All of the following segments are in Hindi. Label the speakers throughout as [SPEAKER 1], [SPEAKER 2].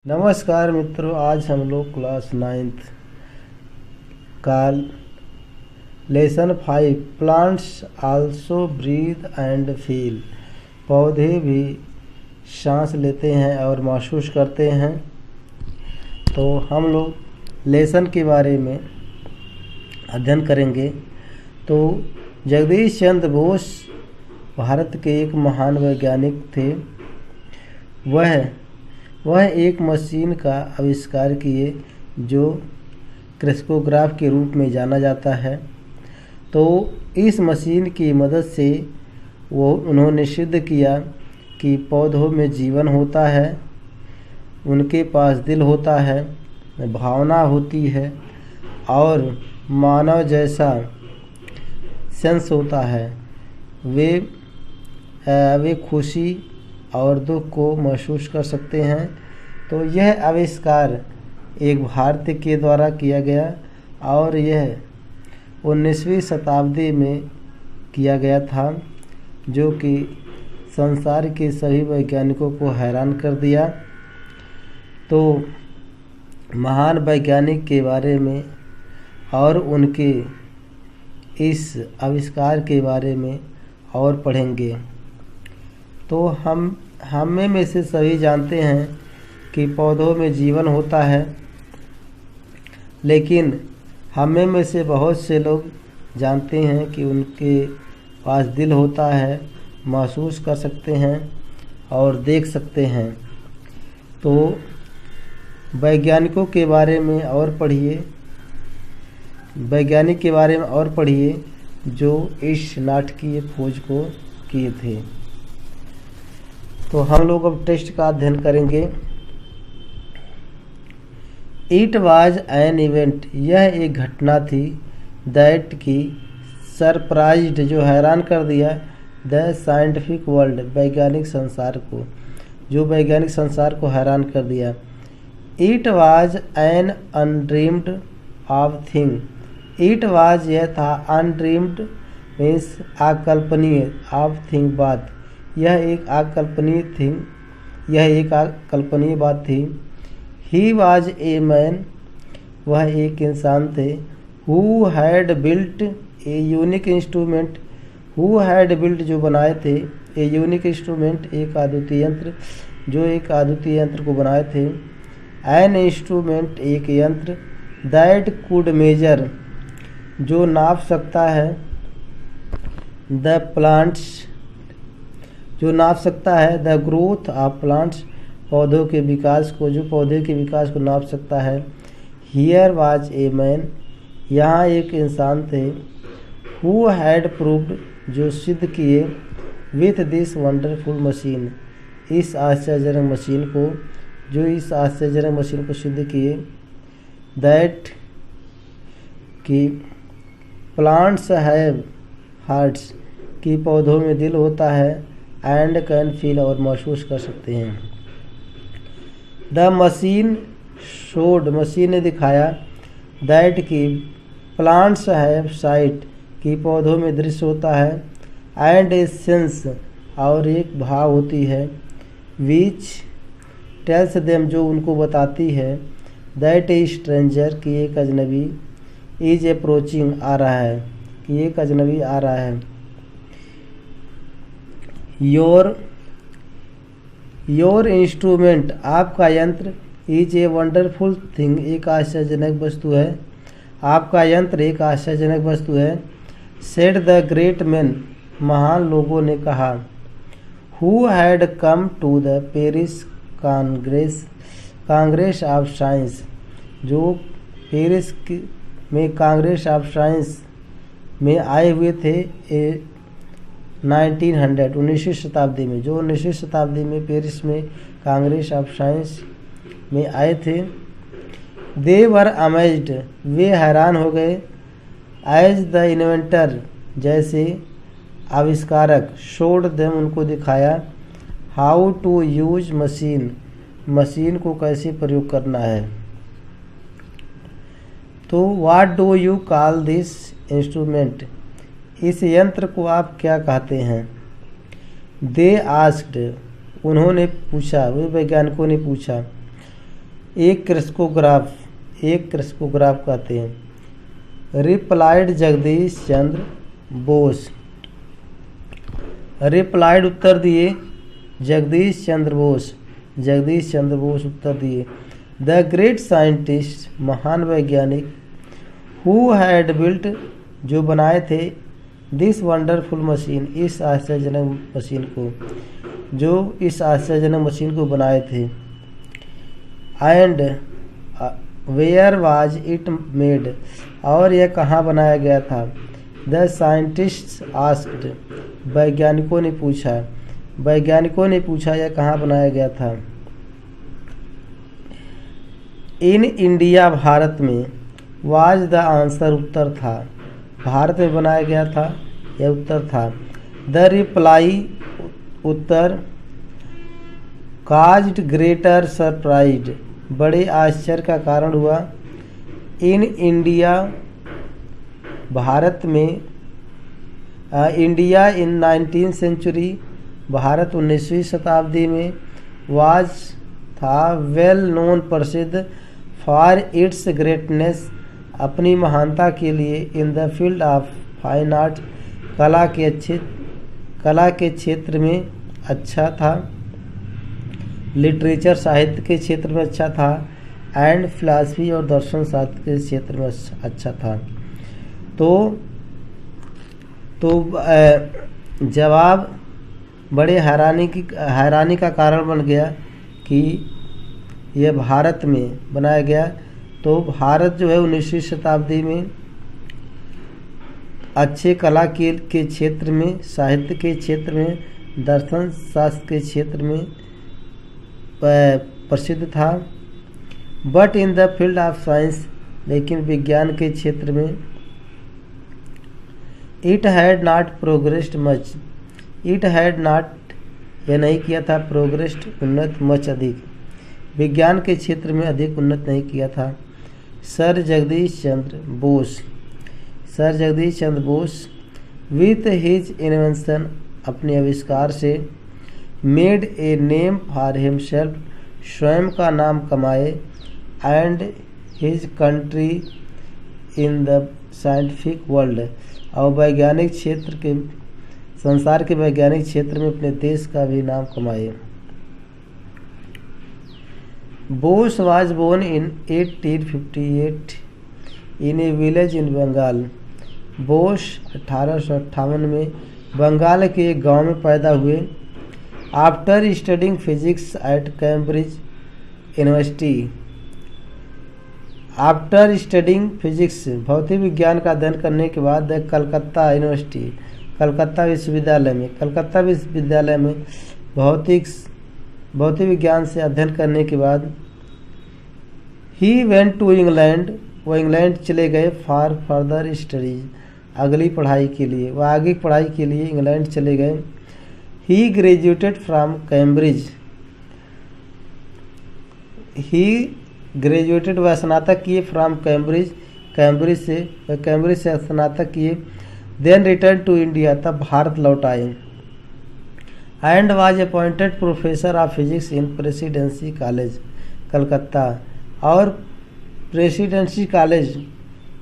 [SPEAKER 1] नमस्कार मित्रों, आज हम लोग क्लास 9th का lesson 5 plants also breathe and feel, पौधे भी सांस लेते हैं और महसूस करते हैं। तो हम लोग लेसन के बारे में अध्ययन करेंगे। तो जगदीश चंद्र बोस भारत के एक महान वैज्ञानिक थे। वह एक मशीन का आविष्कार किए जो क्रेस्कोग्राफ के रूप में जाना जाता है। तो इस मशीन की मदद से उन्होंने सिद्ध किया कि पौधों में जीवन होता है, उनके पास दिल होता है, भावना होती है और मानव जैसा सेंस होता है। वे खुशी और दुख को महसूस कर सकते हैं। तो यह आविष्कार एक भारतीय के द्वारा किया गया और यह 19वीं शताब्दी में किया गया था, जो कि संसार के सभी वैज्ञानिकों को हैरान कर दिया। तो महान वैज्ञानिक के बारे में और उनके इस आविष्कार के बारे में और पढ़ेंगे। तो हम में से सभी जानते हैं कि पौधों में जीवन होता है, लेकिन हम में से बहुत से लोग जानते हैं कि उनके पास दिल होता है, महसूस कर सकते हैं और देख सकते हैं। तो वैज्ञानिक के बारे में और पढ़िए जो इस नाटकीय खोज को किए थे। तो हम लोग अब टेस्ट का अध्ययन करेंगे। इट वाज एन इवेंट, यह एक घटना थी। दैट की सरप्राइज्ड, जो हैरान कर दिया। द साइंटिफिक वर्ल्ड, वैज्ञानिक संसार को, जो वैज्ञानिक संसार को हैरान कर दिया। It was an undreamed of thing, it was यह था, अनड्रीम्ड मीन्स अकल्पनीय, ऑफ थिंग बात, यह एक अकल्पनीय बात थी। ही वाज ए मैन, वह एक इंसान थे। Who had built a unique instrument, who had built जो बनाए थे, ए यूनिक इंस्ट्रूमेंट एक अद्वितीय यंत्र, जो एक अद्वितीय यंत्र को बनाए थे। एन इंस्ट्रूमेंट एक यंत्र, दैट कुड मेजर जो नाप सकता है, द प्लांट्स जो नाप सकता है, द ग्रोथ ऑफ प्लांट्स पौधों के विकास को, जो पौधे के विकास को नाप सकता है। हियर वाज ए मैन, यहाँ एक इंसान थे। हु हैड प्रूव्ड जो सिद्ध किए, विथ दिस वंडरफुल मशीन इस आश्चर्यजनक मशीन को, जो इस आश्चर्यजनक मशीन को सिद्ध किए। दैट कि प्लांट्स हैव हार्ट्स कि पौधों में दिल होता है, एंड कैन फील और महसूस कर सकते हैं। द मशीन शोड मशीन ने दिखाया, दैट की प्लांट्स हैव साइट कि पौधों में दृश्य होता है, एंड ए सेंस और एक भाव होती है, विच टेल्स देम जो उनको बताती है, दैट ए स्ट्रेंजर कि एक अजनबी, इज अप्रोचिंग आ रहा है, कि एक अजनबी आ रहा है। योर इंस्ट्रूमेंट आपका यंत्र, इज ए वंडरफुल थिंग एक आश्चर्यजनक वस्तु है, आपका यंत्र एक आश्चर्यजनक वस्तु है। सेड द ग्रेट मैन महान लोगों ने कहा। Who had come to the Paris Congress of Science जो पेरिस में कांग्रेस ऑफ साइंस में आए हुए थे 1900 शताब्दी में, जो 19वीं शताब्दी में पेरिस में कांग्रेस ऑफ साइंस में आए थे। दे वर अमेज्ड वे हैरान हो गए। एज द इन्वेंटर जैसे आविष्कारक, शोड देम उनको दिखाया, हाउ टू यूज मशीन को कैसे प्रयोग करना है। तो what do you call this instrument इस यंत्र को आप क्या कहते हैं। दे आस्क्ड उन्होंने पूछा, वे वैज्ञानिकों ने पूछा। एक क्रिस्कोग्राफ कहते हैं। रिप्लाइड जगदीश चंद्र बोस, रिप्लाइड उत्तर दिए जगदीश चंद्र बोस उत्तर दिए। द ग्रेट साइंटिस्ट, महान वैज्ञानिक, हु हैड बिल्ट, जो बनाए थे, दिस वंडरफुल मशीन, इस आश्चर्यजनक मशीन को बनाए थे। And where was it made, और यह कहाँ बनाया गया था। द साइंटिस्ट्स आस्क्ड, वैज्ञानिकों ने पूछा यह कहाँ बनाया गया था। इन इंडिया, भारत में। वाज द आंसर, उत्तर था। भारत में बनाया गया था, यह उत्तर था। The reply, Uttar. Caused greater surprise, बड़े आश्चर्य का कारण हुआ। इन इंडिया, भारत में। India in 19th century, Bharat 19वीं शताब्दी में। वाज, था। वेल नोन, प्रसिद्ध। फॉर इट्स ग्रेटनेस, अपनी महानता के लिए। In the field of fine art, कला के क्षेत्र में अच्छा था। लिटरेचर, साहित्य के क्षेत्र में अच्छा था। एंड फिलॉसफी, और दर्शन शास्त्र के क्षेत्र में अच्छा था। तो जवाब बड़े हैरानी का कारण बन गया कि यह भारत में बनाया गया। तो भारत जो है 19वीं शताब्दी में अच्छे कला के क्षेत्र में, साहित्य के क्षेत्र में, दर्शन शास्त्र के क्षेत्र में प्रसिद्ध था। But in the field of science, लेकिन विज्ञान के क्षेत्र में। It had not progressed much, it had not, यह नहीं किया था, प्रोग्रेस्ड, उन्नत, मच, अधिक, विज्ञान के क्षेत्र में अधिक उन्नत नहीं किया था। Sir Jagdish Chandra Bose with his invention, अपने आविष्कार से। Made a name for himself, स्वयं का नाम कमाए। And his country in the scientific world, और वैज्ञानिक क्षेत्र के, संसार के वैज्ञानिक क्षेत्र में अपने देश का भी नाम कमाए। Bose was born in 1858 in a village in Bengal. Bose 1858 में बंगाल के एक गांव में पैदा हुए। After studying physics at Cambridge University, after studying physics, भौतिक विज्ञान का अध्ययन करने के बाद कलकत्ता यूनिवर्सिटी, कलकत्ता विश्वविद्यालय में भौतिक विज्ञान से अध्ययन करने के बाद ही वेंट टू इंग्लैंड, वो इंग्लैंड चले गए। फॉर फर्दर स्टडीज, अगली पढ़ाई के लिए, वह आगे पढ़ाई के लिए इंग्लैंड चले गए। ही ग्रेजुएटेड फ्रॉम कैम्ब्रिज, वह स्नातक किए। फ्रॉम कैम्ब्रिज से स्नातक किए। देन रिटर्न टू इंडिया, तब भारत लौट आए। And was appointed professor of physics in presidency college Calcutta, और प्रेसिडेंसी कॉलेज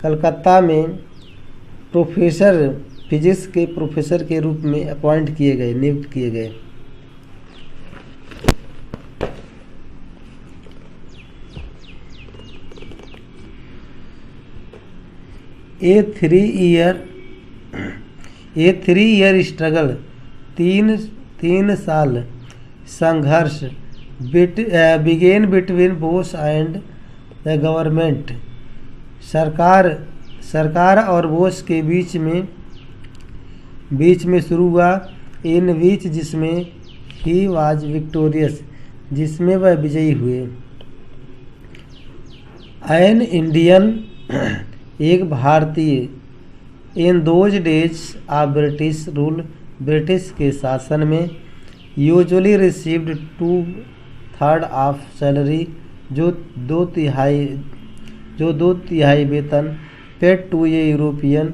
[SPEAKER 1] कलकत्ता में फिजिक्स के प्रोफेसर के रूप में नियुक्त किए गए। ए थ्री ईयर स्ट्रगल, तीन साल संघर्ष। Began between Bose and the government, सरकार और बोस के बीच में शुरू हुआ। इन बीच, जिसमें ही वाज विक्टोरियस, जिसमें वह विजयी हुए। एन इंडियन, एक भारतीय। In those days of British rule, British के शासन में। यूजुअली रिसीव्ड 2/3 ऑफ सैलरी, जो दो तिहाई वेतन। Paid to a European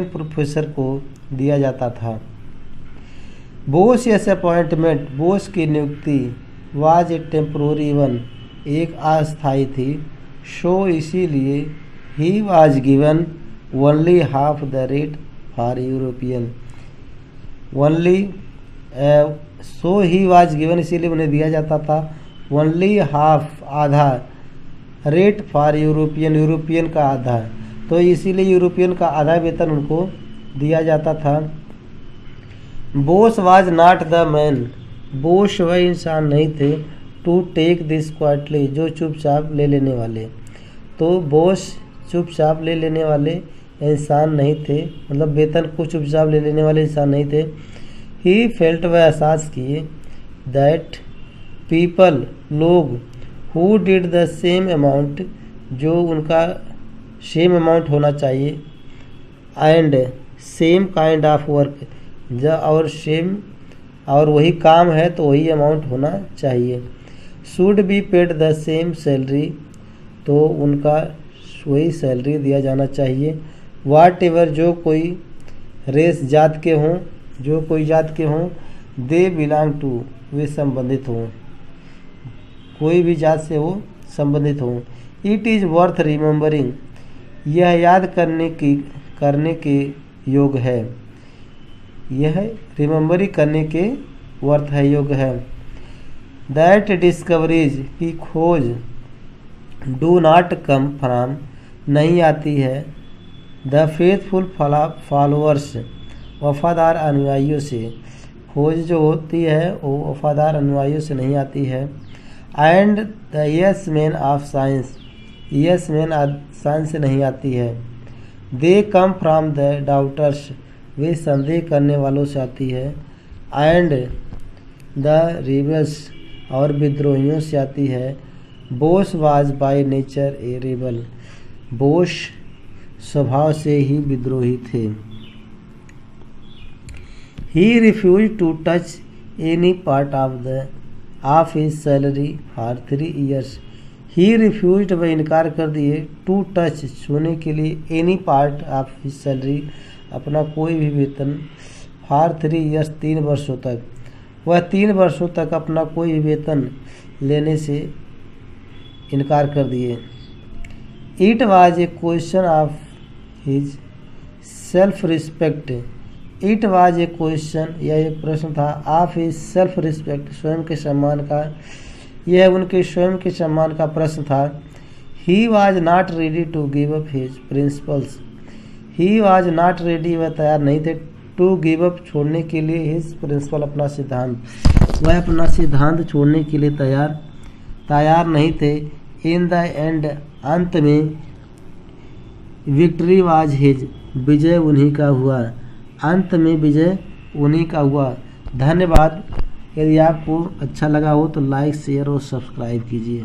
[SPEAKER 1] professor को दिया जाता था। बोस यस अपॉइंटमेंट, बोस की नियुक्ति। वाज ए टेम्पोररी वन, एक अस्थायी थी। सो इसीलिए he was given only half the rate for European. Only so he was given, इसीलिए उन्हें दिया जाता था ओनली हाफ, आधा, रेट फॉर यूरोपियन, यूरोपियन का आधा, तो इसीलिए यूरोपियन का आधा वेतन उनको दिया जाता था। Bose was not the man, Bose वह इंसान नहीं थे, टू टेक दिस क्वाइटली, जो चुपचाप ले लेने वाले। तो बोस चुपचाप ले लेने वाले इंसान नहीं थे, मतलब वेतन को चुपचाप ले लेने वाले इंसान नहीं थे। ही फेल्ट, वह एहसास किए, दैट पीपल, लोग, who did the same amount, जो उनका सेम अमाउंट होना चाहिए, and same kind of work, और सेम, और वही काम है तो वही अमाउंट होना चाहिए। Should be paid the same salary, तो उनका वही सैलरी दिया जाना चाहिए। वाट एवर, जो कोई रेस जात के हों, जो कोई जात के हों, दे बिलोंग टू, वे संबंधित हों, कोई भी जात से वो संबंधित हों। इट इज़ वर्थ रिमेंबरिंग, यह याद करने के योग है, यह रिमेंबरिंग करने के वर्थ है, योग है। दैट डिस्कवरीज, की खोज, डू नॉट कम फ्राम, नहीं आती है, द फेथफुल फॉलोअर्स, वफादार अनुयायियों से, खोज जो होती है वो वफादार अनुयायियों से नहीं आती है। And the yes man of science, yes man science से नहीं आती है। दे कम फ्राम द डाउटर्स, वे संदेह करने वालों से आती है। एंड द रिबल्स, और विद्रोहियों से आती है। Bose was by nature a rebel, Bose स्वभाव से ही विद्रोही थे। He refused to touch any part of his salary for 3 years, he refused, वह इनकार कर दिए, टू टच, छूने के लिए, any part of his salary, अपना कोई भी वेतन, फॉर 3 years, 3 वर्षों तक, वह 3 वर्षों तक अपना कोई भी वेतन लेने से इनकार कर दिए। It was a question of his self respect, it was a question, यह एक प्रश्न था, ऑफ हिज सेल्फ रिस्पेक्ट, स्वयं के सम्मान का, यह उनके स्वयं के सम्मान का प्रश्न था। He was not ready to give up his principles, he was not ready, वह तैयार नहीं थे, टू गिव अप, छोड़ने के लिए, हिज प्रिंसिपल, अपना सिद्धांत, वह अपना सिद्धांत छोड़ने के लिए तैयार नहीं थे। इन द एंड, अंत में, विक्ट्री वाज हिज, विजय उन्हीं का हुआ, अंत में विजय उन्हीं का हुआ। धन्यवाद। यदि आपको अच्छा लगा हो तो लाइक, शेयर और सब्सक्राइब कीजिए।